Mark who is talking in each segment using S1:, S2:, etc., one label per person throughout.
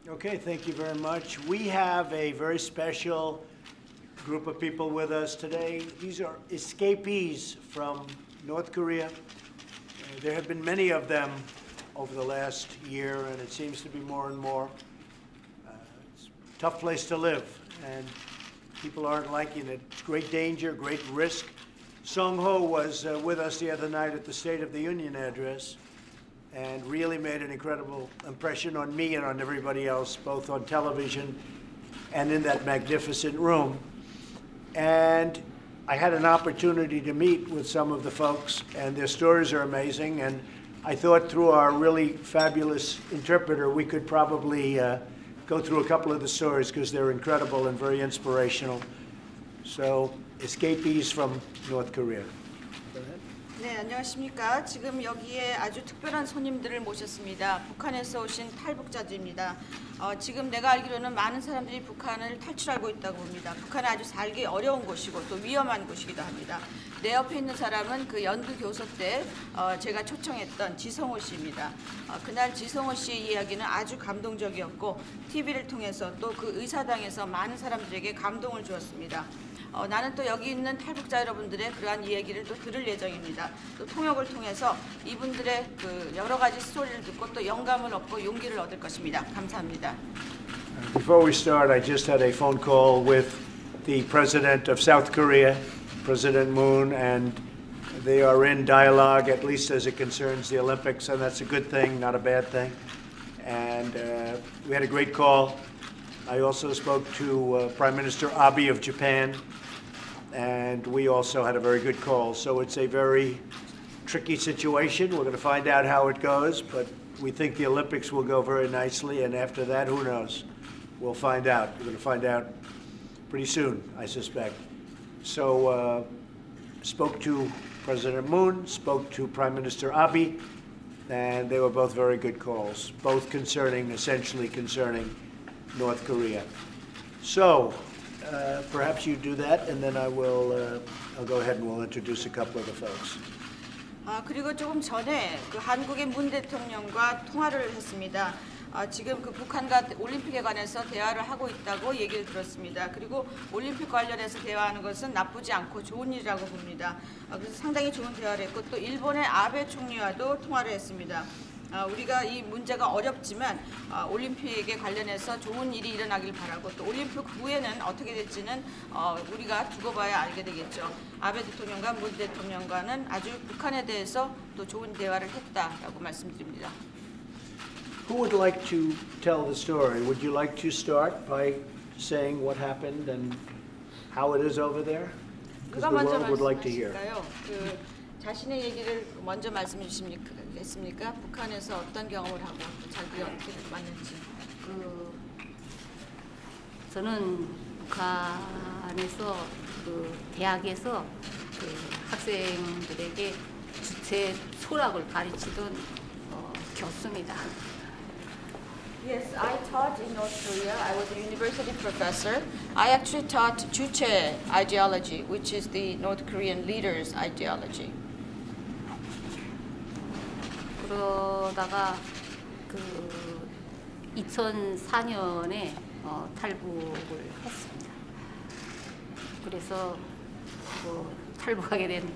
S1: Okay, thank you very much. We have a very special group of people with us today. These are escapees from North Korea. There have been many of them over the last year, and it seems to be more and more. It's a tough place to live, and people aren't liking it. Great danger, great risk. Song Ho was with us the other night at the State of the Union address and really made an incredible impression on me and on everybody else, both on television and in that magnificent room. And I had an opportunity to meet with some of the folks, and their stories are amazing. And I thought through our really fabulous interpreter, we could probably go through a couple of the stories because they're incredible and very inspirational. So, escapees from North Korea. Go ahead.
S2: 네, 안녕하십니까. 지금 여기에 아주 특별한 손님들을 모셨습니다. 북한에서 오신 탈북자들입니다. 지금 내가 알기로는 많은 사람들이 북한을 탈출하고 있다고 봅니다. 북한은 아주 살기 어려운 곳이고 또 위험한 곳이기도 합니다. 내 옆에 있는 사람은 그 연두 교소 때 제가 초청했던 지성호 씨입니다. 그날 지성호 씨의 이야기는 아주 감동적이었고 TV를 통해서 또 그 의사당에서 많은 사람들에게 감동을 주었습니다. 나는 또 여기 있는 탈북자 여러분들의 그러한 이야기를 또 들을 예정입니다. 또 통역을 통해서 이분들의 그 여러 가지 스토리를 듣고 또 영감을 얻고 용기를 얻을 것입니다. 감사합니다.
S1: Before we start, I just had a phone call with the president of South Korea, President Moon, and they are in dialogue, at least as it concerns the Olympics, and that's a good thing, not a bad thing. And we had a great call. I also spoke to Prime Minister Abe of Japan, and we also had a very good call. So it's a very tricky situation. We're going to find out how it goes, but we think the Olympics will go very nicely, and after that, who knows? We'll find out. We're going to find out pretty soon, I suspect. So spoke to President Moon, spoke to Prime Minister Abe, and they were both very good calls, both essentially concerning North Korea. So perhaps you do that, and then I'll go ahead and we'll introduce a couple of the folks.
S2: 그리고 조금 전에 그 한국의 문 대통령과 통화를 했습니다. 지금 그 북한과 올림픽에 관해서 대화를 하고 있다고 얘기를 들었습니다. 그리고 올림픽 관련해서 대화하는 것은 나쁘지 않고 좋은 일이라고 봅니다. 그래서 상당히 좋은 대화를 했고 또 일본의 아베 총리와도 통화를 했습니다. 우리가 이 문제가 어렵지만 올림픽에 관련해서 좋은 일이 일어나길 바라고 또 올림픽 후에는 어떻게 될지는 우리가 두고 봐야 알게 되겠죠. 아베 대통령과 문 대통령과는 아주 북한에 대해서 또 좋은 대화를 했다라고 말씀드립니다.
S1: Who would like to tell the story? Would you like to start by saying what happened and how it is over there? Because the world would like to hear.
S2: 그 자신의 얘기를 먼저 말씀해 주시겠습니까? 북한에서 어떤 경험을 하고 자기가 어떻게 왔는지.
S3: 저는 북한에서 그 대학에서 그 학생들에게 주체 소락을 가르치던 교수입니다.
S2: Yes, I taught in North Korea. I was a university professor. I actually taught Juche ideology, which is the North Korean leaders' ideology.
S3: 그러다가 그 2004년에 탈북을 했습니다. 그래서 탈북하게 된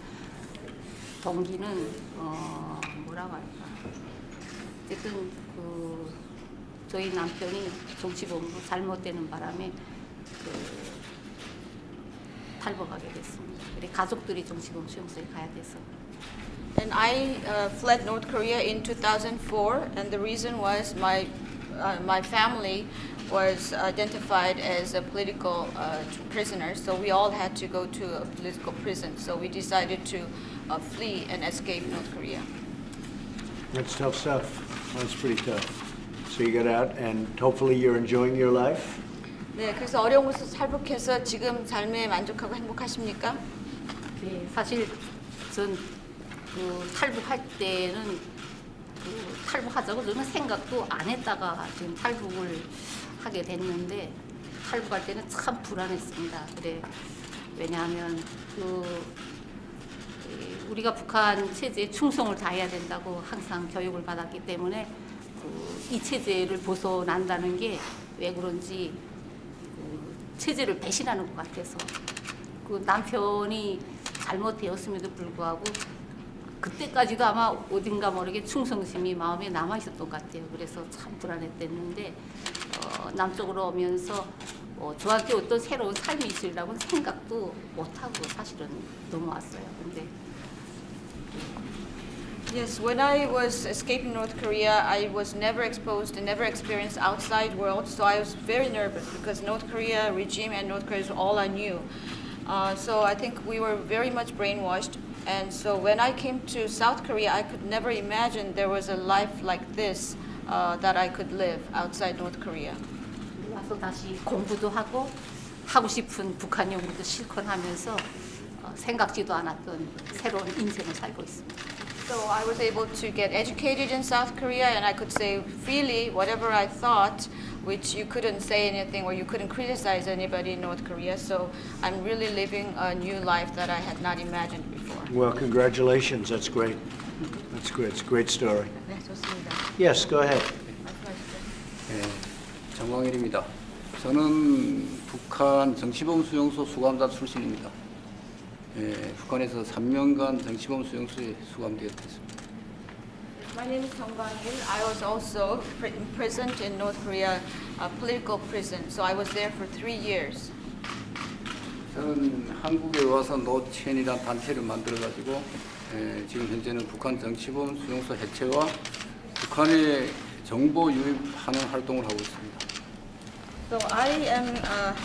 S3: 동기는 뭐라고 할까? 어쨌든 저희 남편이 정치본부 잘못되는 바람에 탈북하게 됐습니다. 그래 가족들이 정치본부 수용소에 가야 돼서.
S2: And I fled North Korea in 2004, and the reason was my family was identified as a political prisoner, so we all had to go to a political prison. So we decided to flee and escape North Korea.
S1: That's tough stuff. That's pretty tough. So you got out, and hopefully you're enjoying your life.
S2: 네, 그래서 어려운 곳에서 탈북해서 지금 삶에 만족하고 행복하십니까?
S3: 네, 사실 전 탈북할 때는 탈북하자고 저는 생각도 안 했다가 지금 탈북을 하게 됐는데 탈북할 때는 참 불안했습니다. 그래 왜냐하면 우리가 북한 체제에 충성을 다해야 된다고 항상 교육을 받았기 때문에 이 체제를 벗어난다는 게 왜 그런지 체제를 배신하는 것 같아서 그 남편이 잘못되었음에도 불구하고 그때까지도 아마 어딘가 모르게 충성심이 마음에 남아 있었던 것 같아요. 그래서 참 불안했댔는데 남쪽으로 오면서 저한테 어떤 새로운 삶이 있으리라고는 생각도 못하고 사실은 넘어왔어요. 근데
S2: Yes, when I was escaping North Korea, I was never exposed and never experienced outside world, so I was very nervous because North Korea regime and North Korea is all I knew. So I think we were very much brainwashed, and so when I came to South Korea, I could never imagine there was a life like this that I could live outside North Korea.
S3: 와서 다시 공부도 하고 싶은 북한 연구도 실컷 하면서 생각지도 않았던 새로운 인생을 살고 있습니다.
S2: So I was able to get educated in South Korea, and I could say freely whatever I thought, which you couldn't say anything or you couldn't criticize anybody in North Korea. So I'm really living a new life that I had not imagined before.
S1: Well, congratulations. That's great. That's great. It's a great story.
S2: 네, 좋습니다.
S1: Yes, go ahead.
S2: 말씀하시죠.
S4: 네, 정광일입니다. 저는 북한 정치범 수용소 수감자 출신입니다. 북한에서 3년간 정치범 수용소에 수감되었습니다.
S2: My name is Song Bang-il. I was also imprisoned in North Korea, a political prison. So I was there for 3 years.
S4: 저는 한국에 와서 노첸이라는 단체를 만들어가지고 지금 현재는 북한 정치범 수용소 해체와 북한에 정보 유입하는 활동을 하고 있습니다.
S2: So I am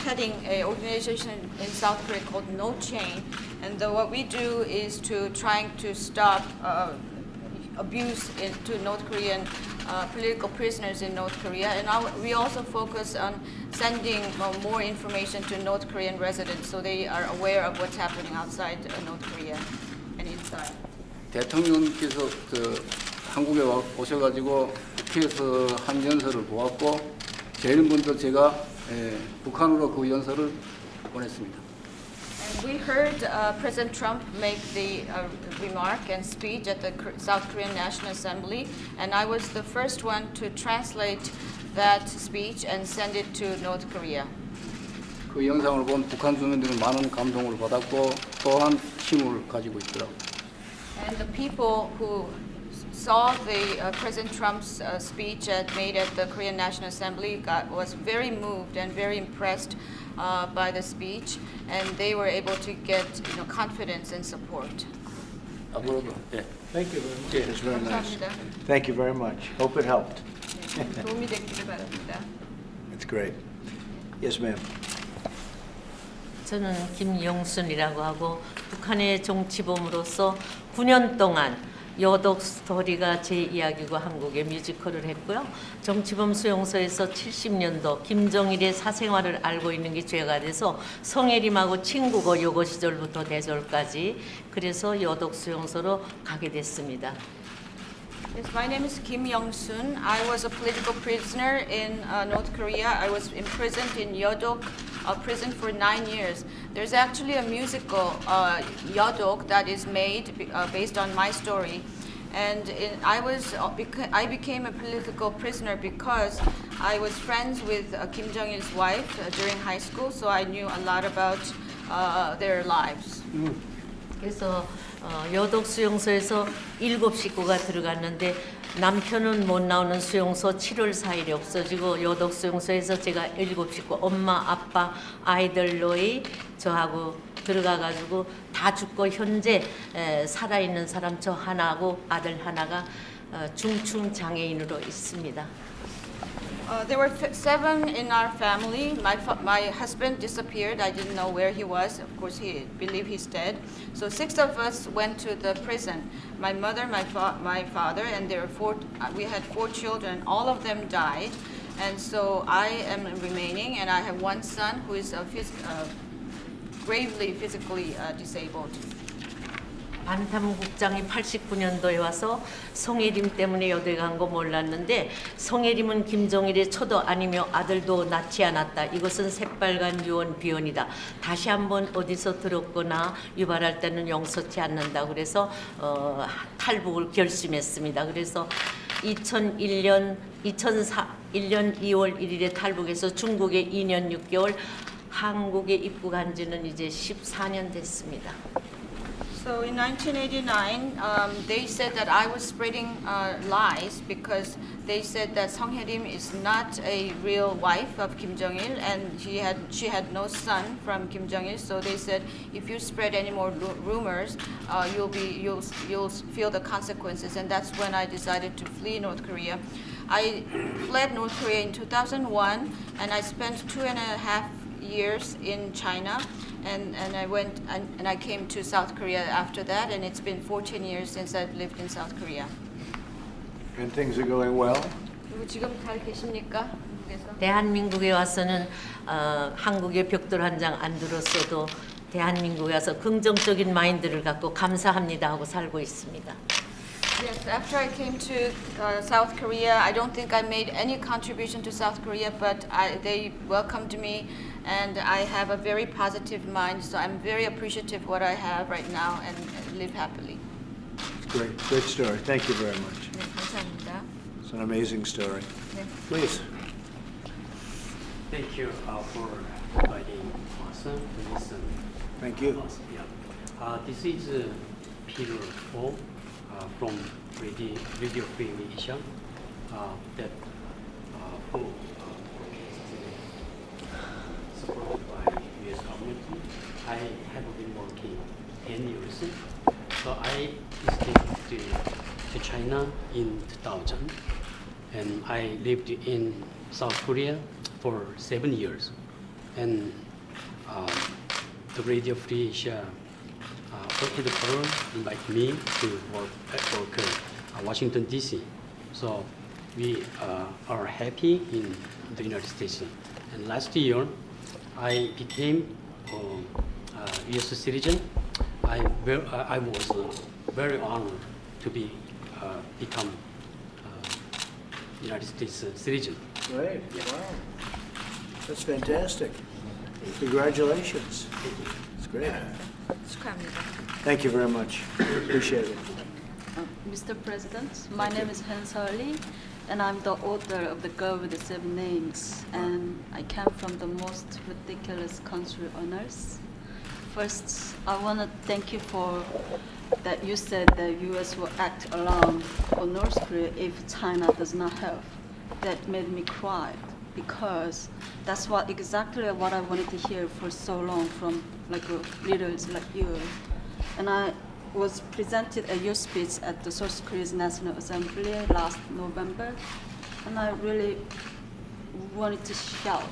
S2: heading an organization in South Korea called No Chain, and what we do is to trying to stop abuse to North Korean political prisoners in North Korea, and we also focus on sending more information to North Korean residents so they are aware of what's happening outside North Korea and inside.
S4: 대통령께서 한국에 오셔가지고 국회에서 한 연설을 보았고 제일 먼저 제가 북한으로 그 연설을 보냈습니다.
S2: And we heard President Trump make the remark and speech at the South Korean National Assembly, and I was the first one to translate that speech and send it to North Korea.
S4: 그 영상을 본 북한 주민들은 많은 감동을 받았고 또한 힘을 가지고 있더라고요.
S2: And the people who saw the President Trump's speech made at the Korean National Assembly was very moved and very impressed by the speech, and they were able to get confidence and support.
S4: 앞으로도
S1: Thank you very much. It was very nice.
S2: 감사합니다.
S1: Thank you very much. Hope it helped.
S2: 네, 도움이 됐기를 바랍니다.
S1: It's great. Yes, ma'am.
S5: 저는 김영순이라고 하고 북한의 정치범으로서 9년 동안 여독 스토리가 제 이야기고 한국의 뮤지컬을 했고요. 정치범 수용소에서 70년도 김정일의 사생활을 알고 있는 게 죄가 돼서 성혜림하고 친구고 여고 시절부터 대졸까지 그래서 여독 수용소로 가게 됐습니다.
S2: Yes, my name is Kim Young-sun. I was a political prisoner in North Korea. I was imprisoned in Yeodok prison for 9 years. There's actually a musical, Yeodok, that is made based on my story. And I became a political prisoner because I was friends with Kim Jong-il's wife during high school, so I knew a lot about their lives.
S5: 그래서 여독 수용소에서 7식구가 들어갔는데 남편은 못 나오는 수용소 7월 4일에 없어지고 여독 수용소에서 제가 7식구 엄마 아빠 아이들 너희 저하고 들어가가지고 다 죽고 현재 살아있는 사람 저 하나하고 아들 하나가 중증 장애인으로 있습니다.
S2: There were 7 in our family. My husband disappeared. I didn't know where he was. Of course, he believed he's dead. So 6 of us went to the prison. My mother, my father, and there were we had 4 children. All of them died, and so I am remaining, and I have one son who is gravely physically disabled.
S5: 반탐국장이 89년도에 와서 성혜림 때문에 여대 간 거 몰랐는데 성혜림은 김정일의 초도 아니며 아들도 낳지 않았다. 이것은 새빨간 유언 비언이다. 다시 한번 어디서 들었거나 유발할 때는 용서치 않는다. 그래서 탈북을 결심했습니다. 그래서 2001년 2월 1일에 탈북해서 중국에 2년 6개월, 한국에 입국한 지는 이제 14년 됐습니다.
S2: So in 1989, they said that I was spreading lies because they said that Song Hye-rim is not a real wife of Kim Jong-il and she had no son from Kim Jong-il. So they said if you spread any more rumors, you'll feel the consequences. And that's when I decided to flee North Korea. I fled North Korea in 2001, and I spent 2.5 years in China. And I went and I came to South Korea after that, and it's been 14 years since I've lived in South Korea.
S1: And things are going well?
S2: 그리고 지금 잘 계십니까? 한국에서?
S5: 대한민국에 와서는 한국의 벽돌 한 장 안 들었어도 대한민국에 와서 긍정적인 마인드를 갖고 감사합니다 하고 살고 있습니다.
S2: Yes, after I came to South Korea, I don't think I made any contribution to South Korea, but they welcomed me, and I have a very positive mind, so I'm very appreciative of what I have right now and live happily.
S1: Great story. Thank you very much.
S2: 네, 감사합니다.
S1: It's an amazing story.
S2: 네.
S1: Please.
S6: Thank you for inviting us to listen.
S1: Thank you.
S6: Yeah. This is Peter Ho from Radio Free Asia that who supported by U.S. government. I have been working 10 years. So I escaped to China in 2000, and I lived in South Korea for 7 years. And the Radio Free Asia headquarters invited me to work at Washington, D.C. So we are happy in the United States. And last year, I became a U.S. citizen. I was very honored to become United States citizen.
S1: Great. Wow. That's fantastic. Congratulations. It's great.
S2: 축하합니다.
S1: Thank you very much. Appreciate it.
S7: Mr. President, my name is Han Seol-lee, and I'm the author of The Girl with the Seven Names, and I came from the most ridiculous country on earth. First, I want to thank you for that you said the U.S. will act alone on North Korea if China does not help. That made me cry because that's exactly what I wanted to hear for so long from leaders like you. And I was presented at your speech at the South Korea's National Assembly last November, and I really wanted to shout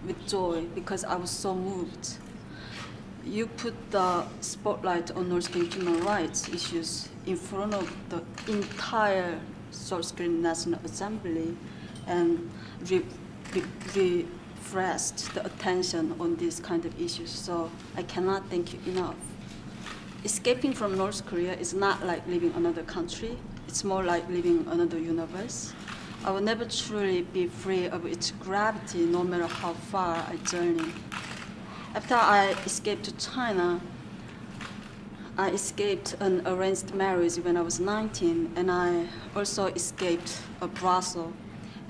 S7: with joy because I was so moved. You put the spotlight on North Korean human rights issues in front of the entire South Korean National Assembly and refreshed the attention on these kind of issues. So I cannot thank you enough. Escaping from North Korea is not like leaving another country. It's more like leaving another universe. I will never truly be free of its gravity no matter how far I journey. After I escaped to China, I escaped an arranged marriage when I was 19, and I also escaped a brothel.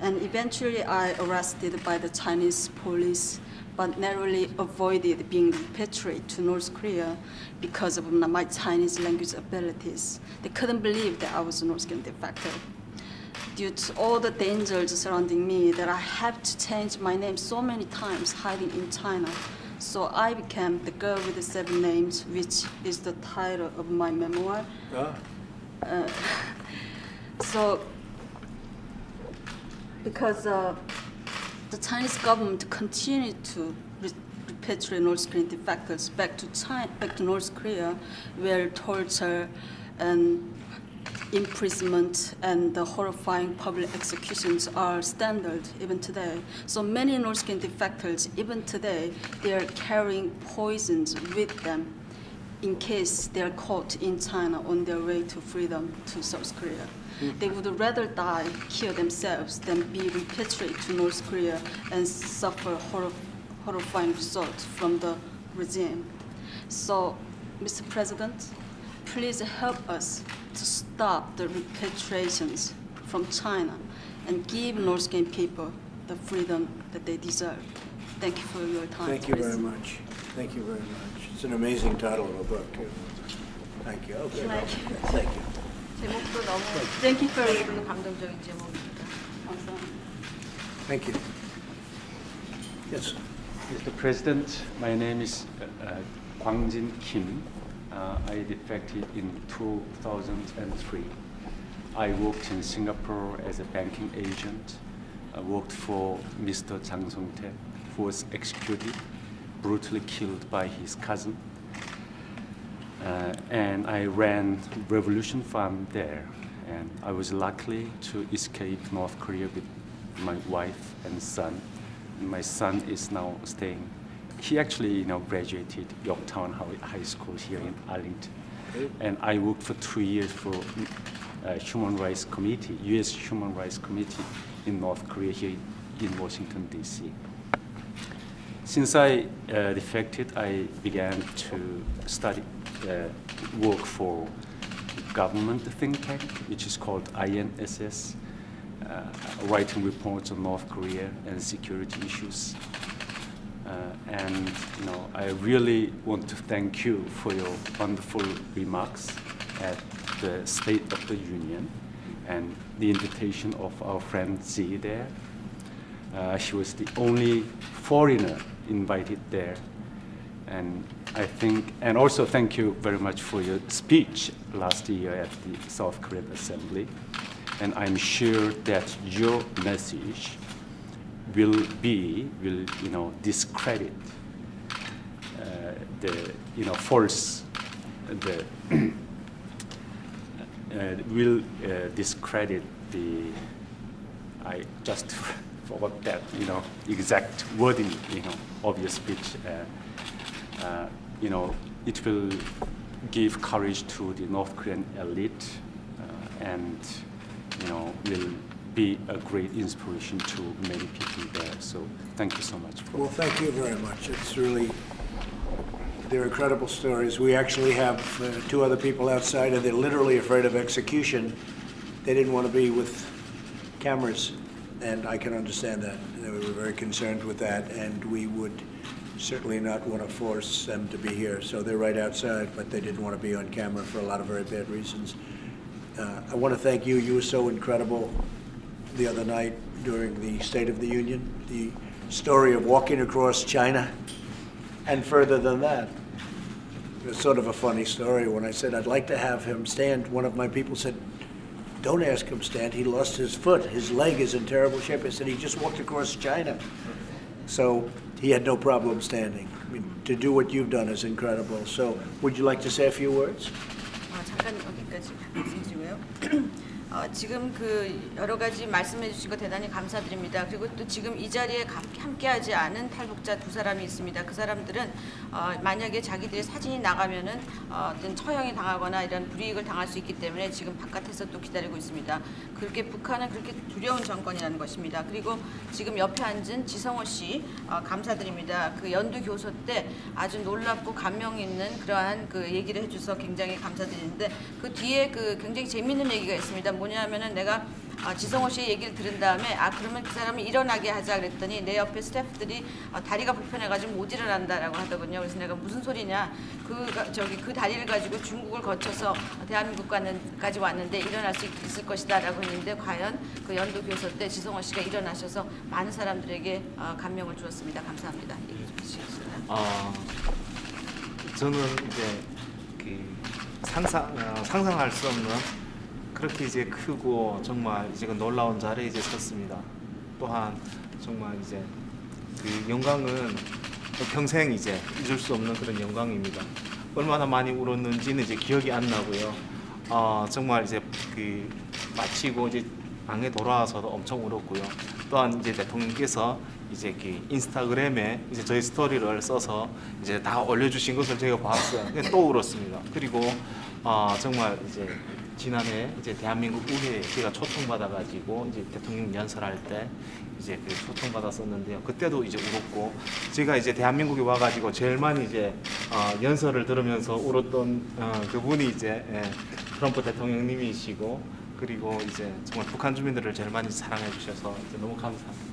S7: And eventually I arrested by the Chinese police, but narrowly avoided being repatriated to North Korea because of my Chinese language abilities. They couldn't believe that I was a North Korean defector. Due to all the dangers surrounding me, that I have to change my name so many times hiding in China. So I became The Girl with the Seven Names, which is the title of my memoir. So, because the Chinese government continued to repatriate North Korean defectors back to North Korea, where torture and imprisonment and the horrifying public executions are standard even today. So many North Korean defectors, even today, they are carrying poisons with them in case they are caught in China on their way to freedom to South Korea. They would rather die, kill themselves, than be repatriated to North Korea and suffer horrifying results from the regime. So, Mr. President, please help us to stop the repatriations from China and give North Korean people the freedom that they deserve. Thank you for your time.
S1: Thank you very
S7: President.
S1: much. Thank you very much. It's an amazing title of a book, too. Thank you. Okay. Thank you.
S2: 제목도 너무
S7: Thank you for
S2: 저희들도 감동적인 제목입니다.
S1: Thank you. Yes.
S8: Mr. President, my name is Kwangjin Kim. I defected in 2003. I worked in Singapore as a banking agent. I worked for Mr. Jang Song-taek, who was executed, brutally killed by his cousin. And I ran Revolution Farm there. And I was lucky to escape North Korea with my wife and son. And my son is now staying. He actually, graduated Yorktown High School here in Arlington. And I worked for 2 years for Human Rights Committee, U.S. Human Rights Committee in North Korea here in Washington, D.C. Since I defected, I began to study, work for government think tank, which is called INSS, writing reports on North Korea and security issues. And I really want to thank you for your wonderful remarks at the State of the Union and the invitation of our friend Z there. She was the only foreigner invited there. And I think, and also thank you very much for your speech last year at the South Korean Assembly. And I'm sure that your message will discredit the false, will discredit the, I just forgot that, exact wording, of your speech. It will give courage to the North Korean elite and, will be a great inspiration to many people there. So thank you so much.
S1: Well, thank you very much. It's really, they're incredible stories. We actually have 2 other people outside, and they're literally afraid of execution. They didn't want to be with cameras, and I can understand that. They were very concerned with that, and we would certainly not want to force them to be here. So they're right outside, but they didn't want to be on camera for a lot of very bad reasons. I want to thank you. You were so incredible the other night during the State of the Union, the story of walking across China and further than that. It was sort of a funny story. When I said I'd like to have him stand, one of my people said, don't ask him stand. He lost his foot. His leg is in terrible shape. I said, he just walked across China. So he had no problem standing. I mean, to do what you've done is incredible. So would you like to say a few words?
S2: 잠깐 여기까지 말씀드리고요. 지금 여러 가지 말씀해 주신 거 대단히 감사드립니다. 그리고 또 지금 이 자리에 함께하지 않은 탈북자 2사람이 있습니다. 그 사람들은 만약에 자기들의 사진이 나가면은 어떤 처형이 당하거나 이런 불이익을 당할 수 있기 때문에 지금 바깥에서 또 기다리고 있습니다. 그렇게 북한은 그렇게 두려운 정권이라는 것입니다. 그리고 지금 옆에 앉은 지성호 씨 감사드립니다. 그 연두 교소 때 아주 놀랍고 감명 있는 그러한 얘기를 해줘서 굉장히 감사드리는데 그 뒤에 굉장히 재미있는 얘기가 있습니다. 뭐냐면은 내가 지성호 씨의 얘기를 들은 다음에 그러면 그 사람을 일어나게 하자 그랬더니 내 옆에 스태프들이 다리가 불편해가지고 못 일어난다라고 하더군요. 그래서 내가 무슨 소리냐 그 다리를 가지고 중국을 거쳐서 대한민국까지 왔는데 일어날 수 있을 것이다라고 했는데 과연 그 연도 교소 때 지성호 씨가 일어나셔서 많은 사람들에게 감명을 주었습니다. 감사합니다. 얘기 좀 해주시겠어요?
S9: 저는 이제 상상할 수 없는 그렇게 이제 크고 정말 이제 놀라운 자리에 이제 섰습니다. 또한 정말 이제 영광은 평생 이제 잊을 수 없는 그런 영광입니다. 얼마나 많이 울었는지는 이제 기억이 안 나고요. 정말 이제 마치고 이제 방에 돌아와서도 엄청 울었고요. 또한 이제 대통령께서 이제 인스타그램에 이제 저희 스토리를 써서 이제 다 올려주신 것을 제가 봤어요. 또 울었습니다. 그리고 정말 이제 지난해 이제 대한민국 의회에 제가 초청받아가지고 이제 대통령 연설할 때 이제 초청받았었는데요. 그때도 이제 울었고 제가 이제 대한민국에 와가지고 제일 많이 이제 연설을 들으면서 울었던 그분이 이제 트럼프 대통령님이시고 그리고 이제 정말 북한 주민들을 제일 많이 사랑해 주셔서 이제 너무 감사합니다.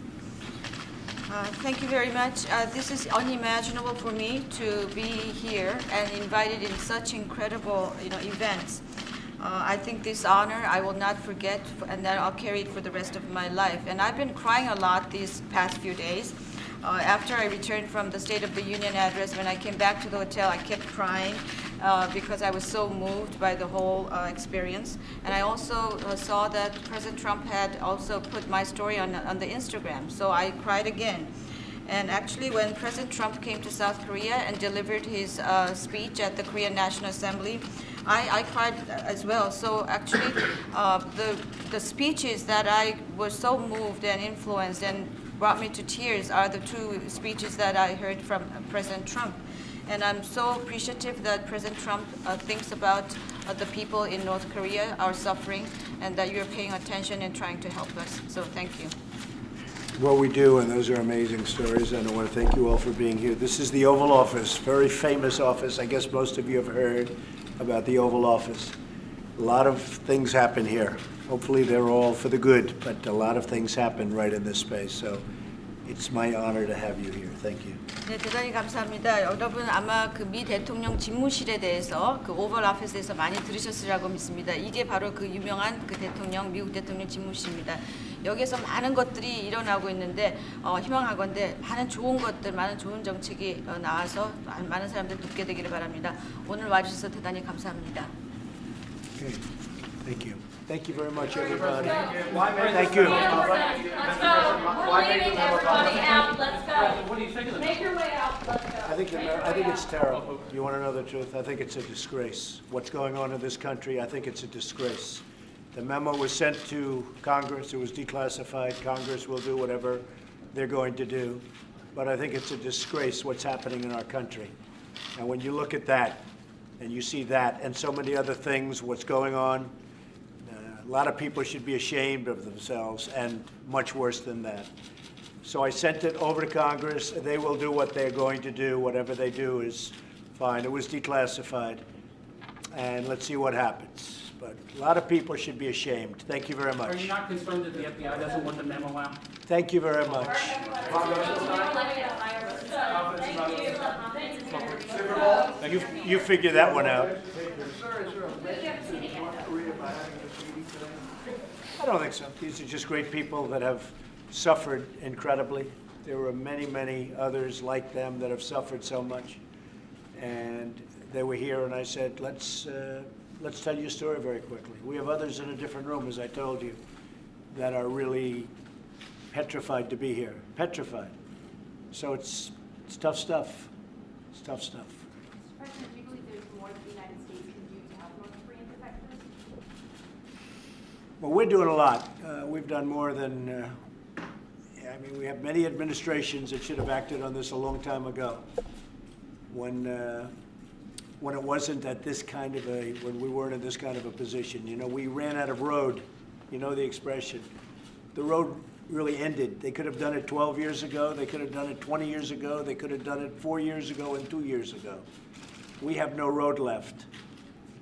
S2: Thank you very much. This is unimaginable for me to be here and invited in such incredible, events. I think this honor I will not forget, and that I'll carry it for the rest of my life. And I've been crying a lot these past few days. After I returned from the State of the Union address, when I came back to the hotel, I kept crying because I was so moved by the whole experience. And I also saw that President Trump had also put my story on the Instagram, so I cried again. And actually, when President Trump came to South Korea and delivered his speech at the Korean National Assembly, I cried as well. So actually, the speeches that I was so moved and influenced and brought me to tears are the two speeches that I heard from President Trump. And I'm so appreciative that President Trump thinks about the people in North Korea are suffering, and that you're paying attention and trying to help us. So thank you.
S1: Well, we do, and those are amazing stories, and I want to thank you all for being here. This is the Oval Office, very famous office. I guess most of you have heard about the Oval Office. A lot of things happen here. Hopefully they're all for the good, but a lot of things happen right in this space. So it's my honor to have you here. Thank you.
S2: 네, 대단히 감사합니다. 여러분 아마 그 미 대통령 집무실에 대해서 그 오벌 오피스에서 많이 들으셨으리라고 믿습니다. 이게 바로 그 유명한 그 대통령, 미국 대통령 집무실입니다. 여기에서 많은 것들이 일어나고 있는데 희망하건대 많은 좋은 것들, 많은 좋은 정책이 나와서 많은 사람들 듣게 되기를 바랍니다. 오늘 와주셔서 대단히 감사합니다.
S1: Okay. Thank you. Thank you very much, everybody. Thank you.
S10: Let's go. We're leaving everybody out. Let's go. What do you think of this? Make your way out. Let's go.
S1: I think it's terrible. You want to know the truth? I think it's a disgrace. What's going on in this country, I think it's a disgrace. The memo was sent to Congress. It was declassified. Congress will do whatever they're going to do. But I think it's a disgrace what's happening in our country. And when you look at that, and you see that, and so many other things, what's going on, a lot of people should be ashamed of themselves, and much worse than that. So I sent it over to Congress. They will do what they're going to do. Whatever they do is fine. It was declassified. And let's see what happens. But a lot of people should be ashamed. Thank you very much.
S11: Are you not concerned that the FBI doesn't want the memo out?
S1: Thank you very much. You figure that one out. I don't think so. These are just great people that have suffered incredibly. There were many, many others like them that have suffered so much. And they were here, and I said, let's tell you a story very quickly. We have others in a different room, as I told you, that are really petrified to be here. Petrified. So it's tough stuff. It's tough stuff.
S10: President, do you believe there's more that the United States can do to help North Korean defectors?
S1: Well, we're doing a lot. We've done more than, we have many administrations that should have acted on this a long time ago. When it wasn't at this kind of when we weren't in this kind of a position. You know, we ran out of road. You know the expression. The road really ended. They could have done it 12 years ago. They could have done it 20 years ago. They could have done it 4 years ago and 2 years ago. We have no road left.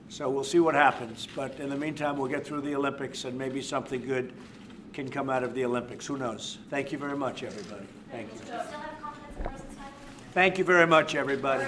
S1: So we'll see what happens. But in the meantime, we'll get through the Olympics, and maybe something good can come out of the Olympics. Who knows? Thank you very much, everybody. Thank you.
S10: Do you still have confidence in the president's timing?
S1: Thank you very much, everybody.